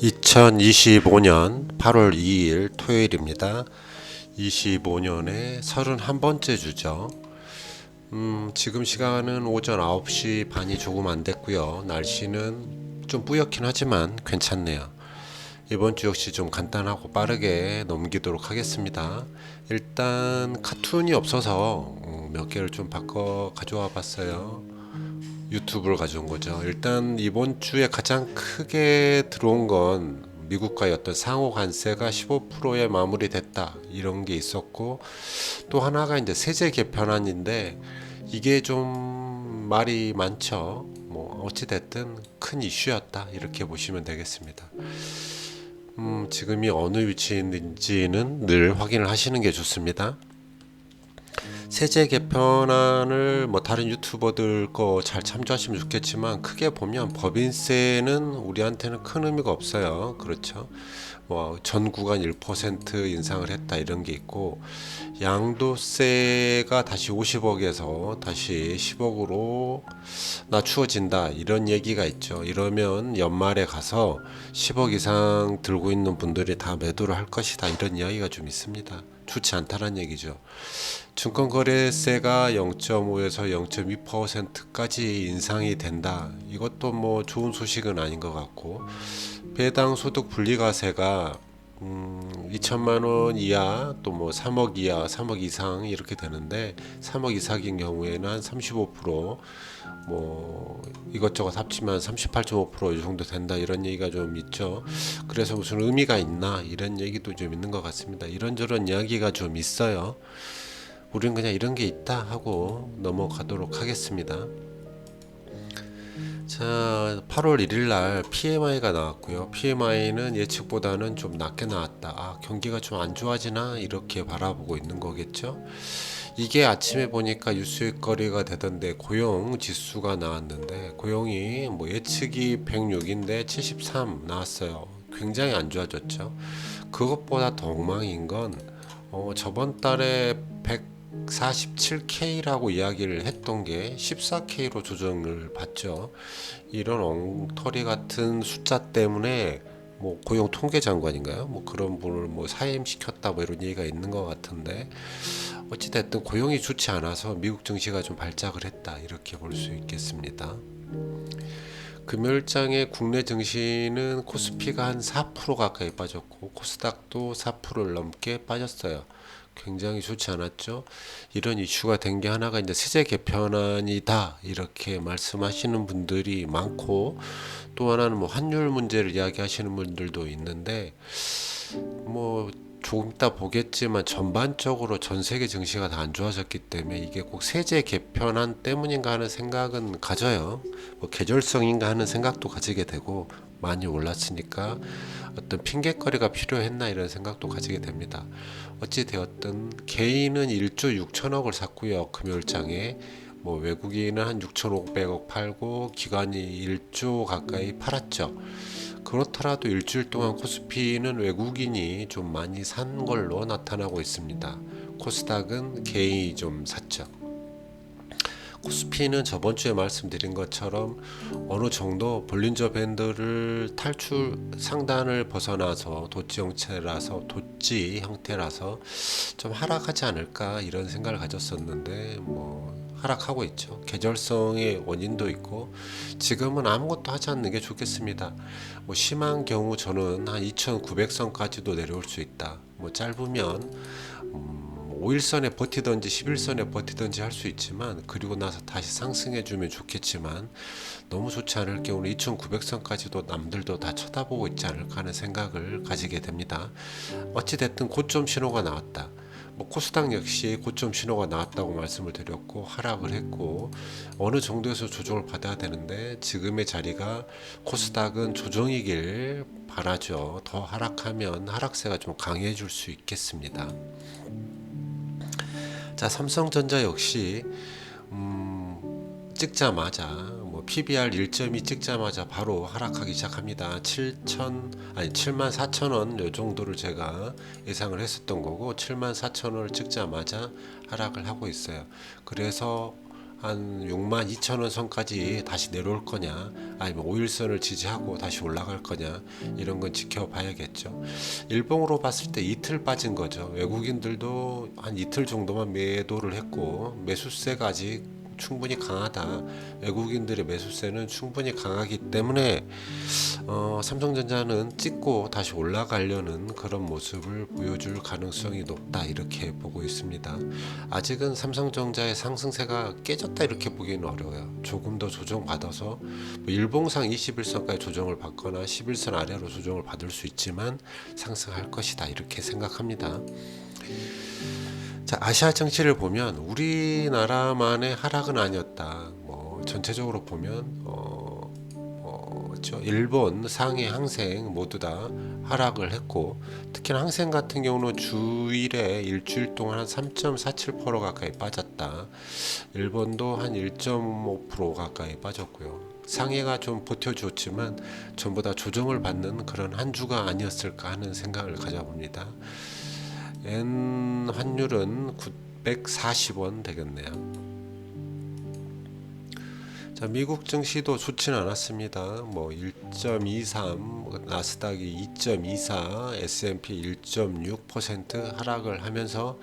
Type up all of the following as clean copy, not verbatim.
2025년 8월 2일 토요일입니다. 25년의 31번째 주죠. 지금 시간은 오전 9시 반이 조금 안 됐고요. 날씨는 좀 뿌옇긴 하지만 괜찮네요. 이번 주 역시 좀 간단하고 빠르게 넘기도록 하겠습니다. 일단 카툰이 없어서 몇 개를 좀 바꿔 가져와 봤어요. 유튜브를 가져온 거죠. 일단 이번 주에 가장 크게 들어온 건 미국과의 어떤 상호 관세가 15%에 마무리됐다 이런 게 있었고, 또 하나가 이제 세제 개편안인데 이게 좀 말이 많죠. 뭐 어찌 됐든 큰 이슈였다 이렇게 보시면 되겠습니다. 지금이 어느 위치에 있는지는 늘 확인을 하시는 게 좋습니다. 세제 개편안을 뭐 다른 유튜버들 거 잘 참조하시면 좋겠지만, 크게 보면 법인세는 우리한테는 큰 의미가 없어요. 그렇죠. 뭐 전 구간 1% 인상을 했다 이런 게 있고, 양도세가 다시 50억에서 다시 10억으로 낮추어진다 이런 얘기가 있죠. 이러면 연말에 가서 10억 이상 들고 있는 분들이 다 매도를 할 것이다 이런 이야기가 좀 있습니다. 좋지 않다는 얘기죠. 증권거래세가 0.5에서 0.2%까지 인상이 된다. 이것도 뭐 좋은 소식은 아닌 것 같고, 배당 소득 분리과세가 2천만 원 이하 또 뭐 3억 이하 3억 이상 이렇게 되는데, 3억 이상인 경우에는 한 35%뭐 이것저것 합치면 38.5%이 정도 된다 이런 얘기가 좀 있죠. 그래서 무슨 의미가 있나 이런 얘기도 좀 있는 것 같습니다. 이런저런 이야기가 좀 있어요. 우린 그냥 이런 게 있다 하고 넘어가도록 하겠습니다. 자, 8월 1일 날 PMI가 나왔고요. PMI는 예측보다는 좀 낮게 나왔다. 경기가 좀 안 좋아지나 이렇게 바라보고 있는 거겠죠. 이게 아침에 보니까 뉴스거리가 되던데, 고용 지수가 나왔는데 고용이 뭐 예측이 106인데 73 나왔어요. 굉장히 안 좋아졌죠. 그것보다 더 엉망인 건 저번 달에 147K라고 이야기를 했던 게 14K로 조정을 받죠. 이런 엉터리 같은 숫자 때문에 뭐 고용 통계 장관인가요? 뭐 그런 분을 뭐 사임시켰다 뭐 이런 얘기가 있는 것 같은데, 어찌됐든 고용이 좋지 않아서 미국 증시가 좀 발작을 했다 이렇게 볼 수 있겠습니다. 금요일장의 국내 증시는 코스피가 한 4% 가까이 빠졌고 코스닥도 4%를 넘게 빠졌어요. 굉장히 좋지 않았죠. 이런 이슈가 된 게 하나가 이제 세제 개편안이다 이렇게 말씀하시는 분들이 많고, 또 하나는 뭐 환율 문제를 이야기하시는 분들도 있는데, 뭐 조금 이따 보겠지만 전반적으로 전 세계 증시가 다 안 좋아졌기 때문에 이게 꼭 세제 개편안 때문인가 하는 생각은 가져요. 뭐 계절성인가 하는 생각도 가지게 되고, 많이 올랐으니까 어떤 핑계거리가 필요했나 이런 생각도 가지게 됩니다. 어찌 되었든 개인은 1조 6천억을 샀고요. 금요일장에 뭐 외국인은 한 6,500억 팔고 기관이 1조 가까이 팔았죠. 그렇더라도 일주일 동안 코스피는 외국인이 좀 많이 산 걸로 나타나고 있습니다. 코스닥은 개인이 좀 샀죠. 코스피는 저번 주에 말씀드린 것처럼 어느 정도 볼린저 밴드를 탈출 상단을 벗어나서 도치 형태라서 좀 하락하지 않을까 이런 생각을 가졌었는데, 뭐 하락하고 있죠. 계절성의 원인도 있고, 지금은 아무것도 하지 않는 게 좋겠습니다. 뭐 심한 경우 저는 한 2,900선까지도 내려올 수 있다. 뭐 짧으면 5일선에 버티든지 11선에 버티든지 할 수 있지만, 그리고 나서 다시 상승해주면 좋겠지만, 너무 좋지 않을 경우는 2900선까지도 남들도 다 쳐다보고 있지 않을까 하는 생각을 가지게 됩니다. 어찌됐든 고점 신호가 나왔다. 뭐 코스닥 역시 고점 신호가 나왔다고 말씀을 드렸고 하락을 했고, 어느 정도에서 조정을 받아야 되는데 지금의 자리가 코스닥은 조정이길 바라죠. 더 하락하면 하락세가 좀 강해질 수 있겠습니다. 자, 삼성전자 역시 찍자마자 뭐 PBR 1.2 찍자마자 바로 하락하기 시작합니다. 7만 4천 원 요 정도를 제가 예상을 했었던 거고, 7만 4천 원을 찍자마자 하락을 하고 있어요. 그래서 한 62,000원 선까지 다시 내려올 거냐, 아니면 5일선을 지지하고 다시 올라갈 거냐, 이런 건 지켜봐야겠죠. 일봉으로 봤을 때 이틀 빠진 거죠. 외국인들도 한 이틀 정도만 매도를 했고, 매수세가 아직 충분히 강하다. 외국인들의 매수세는 충분히 강하기 때문에 삼성전자는 찍고 다시 올라가려는 그런 모습을 보여줄 가능성이 높다, 이렇게 보고 있습니다. 아직은 삼성전자의 상승세가 깨졌다 이렇게 보기는 어려워요. 조금 더 조정받아서 일봉상 21선까지 조정을 받거나 11선 아래로 조정을 받을 수 있지만 상승할 것이다, 이렇게 생각합니다. 자, 아시아 증시를 보면 우리나라만의 하락은 아니었다. 전체적으로 보면 일본, 상해, 항생 모두 다 하락을 했고, 특히나 항생 같은 경우는 주일에 일주일 동안 한 3.47% 가까이 빠졌다. 일본도 한 1.5% 가까이 빠졌고요. 상해가 좀 버텨줬지만 전부 다 조정을 받는 그런 한 주가 아니었을까 하는 생각을 가져봅니다. 엔 환율은 940원 되겠네요. 자, 미국 증시도 좋지는 않았습니다. 1.23, 나스닥이 2.24, S&P 1.6% 하락을 하면서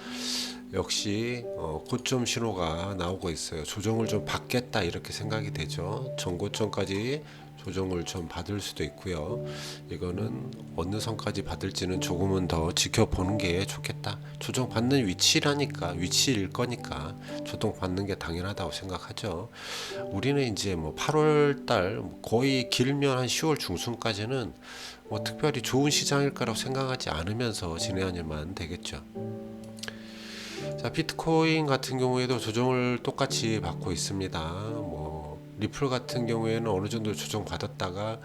역시 고점 신호가 나오고 있어요. 조정을 좀 받겠다, 이렇게 생각이 되죠. 전고점까지 조정을 좀 받을 수도 있고요. 이거는 어느 선까지 받을지는 조금은 더 지켜보는 게 좋겠다. 조정 받는 위치일 거니까 조정 받는 게 당연하다고 생각하죠. 우리는 이제 8월 달 거의 길면 한 10월 중순까지는 특별히 좋은 시장일 거라고 생각하지 않으면서 지내야만 되겠죠. 자, 비트코인 같은 경우에도 조정을 똑같이 받고 있습니다. 리플 같은 경우에는 어느 정도 조정 받았다가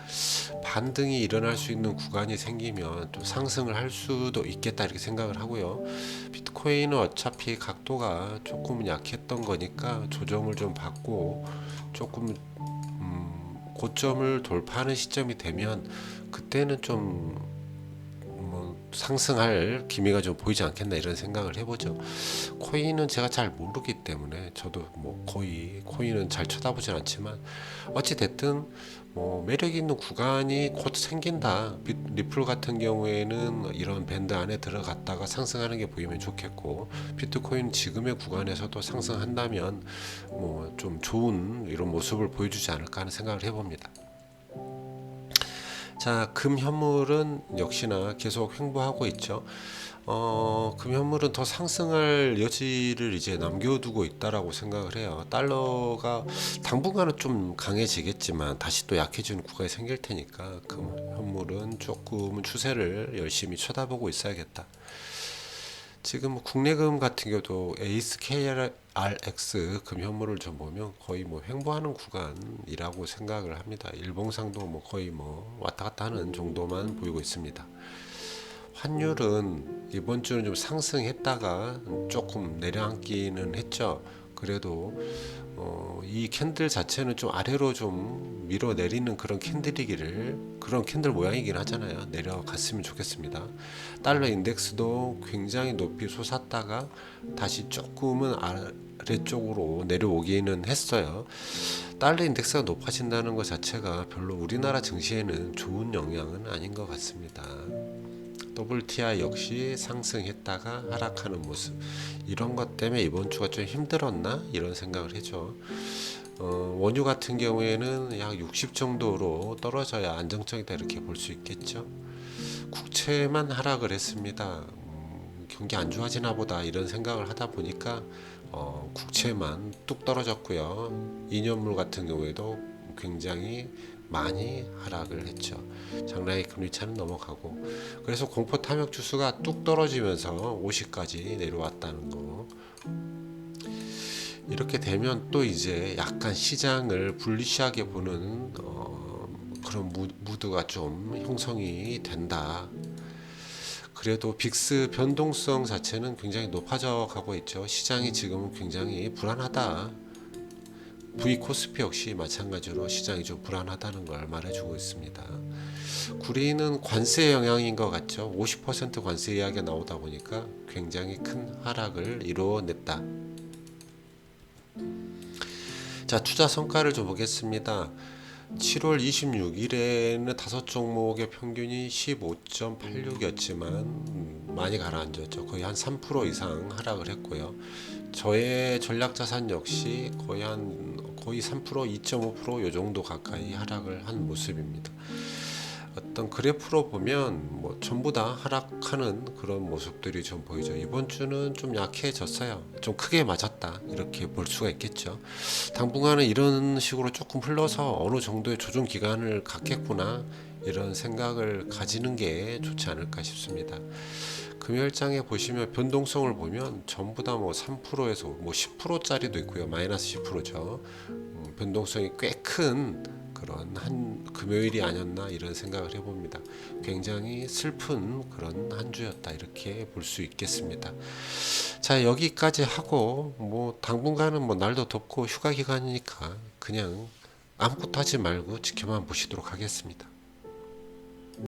반등이 일어날 수 있는 구간이 생기면 또 상승을 할 수도 있겠다, 이렇게 생각을 하고요. 비트코인은 어차피 각도가 조금 약했던 거니까 조정을 좀 받고 조금 고점을 돌파하는 시점이 되면 그때는 좀 상승할 기미가 좀 보이지 않겠나, 이런 생각을 해보죠. 코인은 제가 잘 모르기 때문에 저도 거의 코인은 잘 쳐다보진 않지만 어찌 됐든 매력 있는 구간이 곧 생긴다. 리플 같은 경우에는 이런 밴드 안에 들어갔다가 상승하는 게 보이면 좋겠고, 비트코인 지금의 구간에서도 상승한다면 좀 좋은 이런 모습을 보여주지 않을까 하는 생각을 해봅니다. 자, 금현물은 역시나 계속 횡보하고 있죠. 금현물은 더 상승할 여지를 이제 남겨두고 있다라고 생각을 해요. 달러가 당분간은 좀 강해지겠지만 다시 또 약해지는 구간이 생길 테니까 금현물은 조금은 추세를 열심히 쳐다보고 있어야겠다. 지금 국내금 같은 경우도 ASKRX 금현물을 좀 보면 거의 횡보하는 구간이라고 생각을 합니다. 일봉상도 거의 왔다 갔다 하는 정도만 보이고 있습니다. 환율은 이번 주는 좀 상승했다가 조금 내려앉기는 했죠. 그래도 이 캔들 자체는 좀 아래로 좀 밀어내리는 그런 캔들 모양이긴 하잖아요. 내려갔으면 좋겠습니다. 달러 인덱스도 굉장히 높이 솟았다가 다시 조금은 아래쪽으로 내려오기는 했어요. 달러 인덱스가 높아진다는 것 자체가 별로 우리나라 증시에는 좋은 영향은 아닌 것 같습니다. WTI 역시 상승했다가 하락하는 모습, 이런 것 때문에 이번 주가 좀 힘들었나, 이런 생각을 해죠. 원유 같은 경우에는 약 60 정도로 떨어져야 안정적이다, 이렇게 볼 수 있겠죠. 국채만 하락을 했습니다. 경기 안 좋아지나 보다, 이런 생각을 하다 보니까 국채만 뚝 떨어졌고요. 2년물 같은 경우에도 굉장히 많이 하락을 했죠. 장기의 금리차는 넘어가고, 그래서 공포 탐욕 지수가 뚝 떨어지면서 50까지 내려왔다는 거. 이렇게 되면 또 이제 약간 시장을 불리시하게 보는 그런 무드가 좀 형성이 된다. 그래도 빅스 변동성 자체는 굉장히 높아져 가고 있죠. 시장이 지금은 굉장히 불안하다. V코스피 역시 마찬가지로 시장이 좀 불안하다는 걸 말해주고 있습니다. 구리는 관세 영향인 것 같죠. 50% 관세 이야기가 나오다 보니까 굉장히 큰 하락을 이루어냈다. 자, 투자 성과를 좀 보겠습니다. 7월 26일에는 다섯 종목의 평균이 15.86이었지만 많이 가라앉았죠. 거의 한 3% 이상 하락을 했고요. 저의 전략 자산 역시 거의 3%, 2.5%요 정도 가까이 하락을 한 모습입니다. 어떤 그래프로 보면 뭐 전부 다 하락하는 그런 모습들이 좀 보이죠. 이번 주는 좀 약해졌어요. 좀 크게 맞았다 이렇게 볼 수가 있겠죠. 당분간은 이런 식으로 조금 흘러서 어느 정도의 조정 기간을 갖겠구나 이런 생각을 가지는 게 좋지 않을까 싶습니다. 금요일장에 보시면 변동성을 보면 전부 다 뭐 3%에서 뭐 10%짜리도 있고요. 마이너스 10%죠. 변동성이 꽤 큰 그런 한 금요일이 아니었나 이런 생각을 해봅니다. 굉장히 슬픈 그런 한 주였다 이렇게 볼 수 있겠습니다. 자, 여기까지 하고 뭐 당분간은 뭐 날도 덥고 휴가 기간이니까 그냥 아무것도 하지 말고 지켜만 보시도록 하겠습니다.